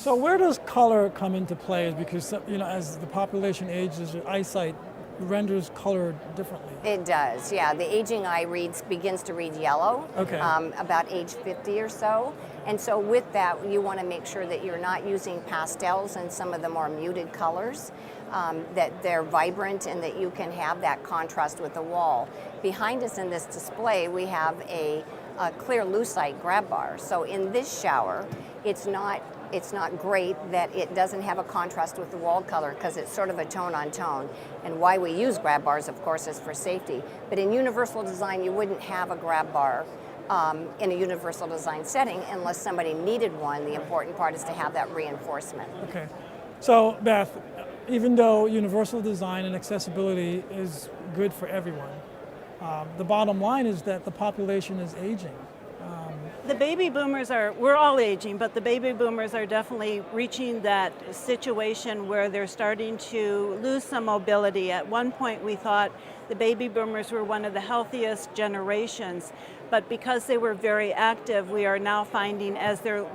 So where does color come into play? Because as the population ages, eyesight renders color differently. It does, yeah. The aging eye begins to read yellow, Okay. About age 50 or so. And so with that, you want to make sure that you're not using pastels and some of the more muted colors, that they're vibrant and that you can have that contrast with the wall. Behind us in this display, we have a clear lucite grab bar. So in this shower, it's not great that it doesn't have a contrast with the wall color because it's sort of a tone on tone. And why we use grab bars, of course, is for safety. But in universal design, you wouldn't have a grab bar in a universal design setting unless somebody needed one. The important part is to have that reinforcement. Okay. So Beth, even though universal design and accessibility is good for everyone, the bottom line is that the population is aging. The baby boomers we're all aging, but the baby boomers are definitely reaching that situation where they're starting to lose some mobility. At one point we thought the baby boomers were one of the healthiest generations, but because they were very active, we are now finding as they're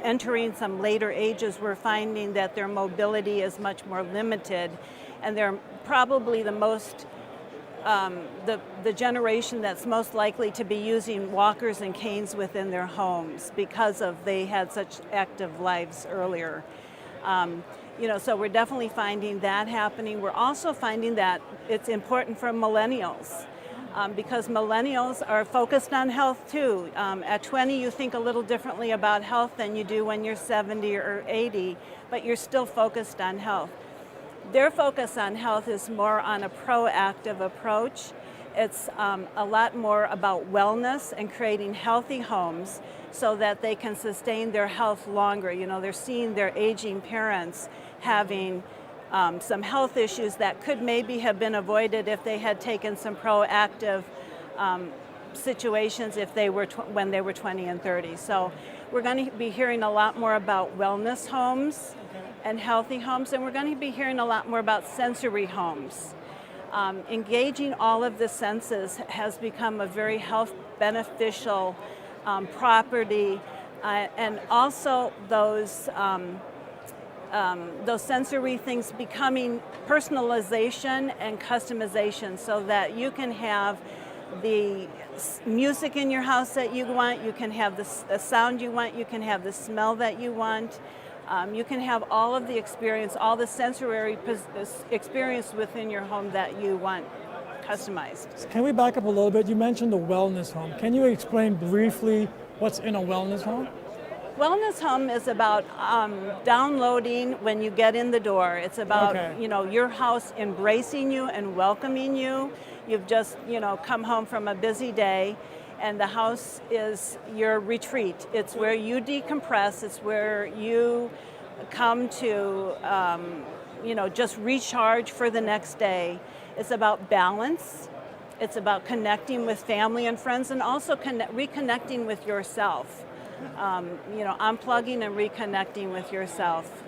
entering some later ages, we're finding that their mobility is much more limited, and they're probably the most the generation that's most likely to be using walkers and canes within their homes because they had such active lives earlier. So we're definitely finding that happening. We're also finding that it's important for millennials because millennials are focused on health too. At 20, you think a little differently about health than you do when you're 70 or 80, but you're still focused on health. Their focus on health is more on a proactive approach. It's a lot more about wellness and creating healthy homes so that they can sustain their health longer. They're seeing their aging parents having some health issues that could maybe have been avoided if they had taken some proactive situations if they were when they were 20 and 30. So we're going to be hearing a lot more about wellness homes and healthy homes, and we're going to be hearing a lot more about sensory homes. Engaging all of the senses has become a very health beneficial property, and also those sensory things becoming personalization and customization so that you can have the music in your house that you want, you can have the sound you want, you can have the smell that you want. You can have all of the experience, all the sensory experience within your home that you want customized. Can we back up a little bit? You mentioned the wellness home. Can you explain briefly what's in a wellness home? Wellness home is about downloading when you get in the door. It's about your house embracing you and welcoming you. You've just come home from a busy day, and the house is your retreat. It's where you decompress. It's where you come to just recharge for the next day. It's about balance. It's about connecting with family and friends, and also reconnecting with yourself. Unplugging and reconnecting with yourself.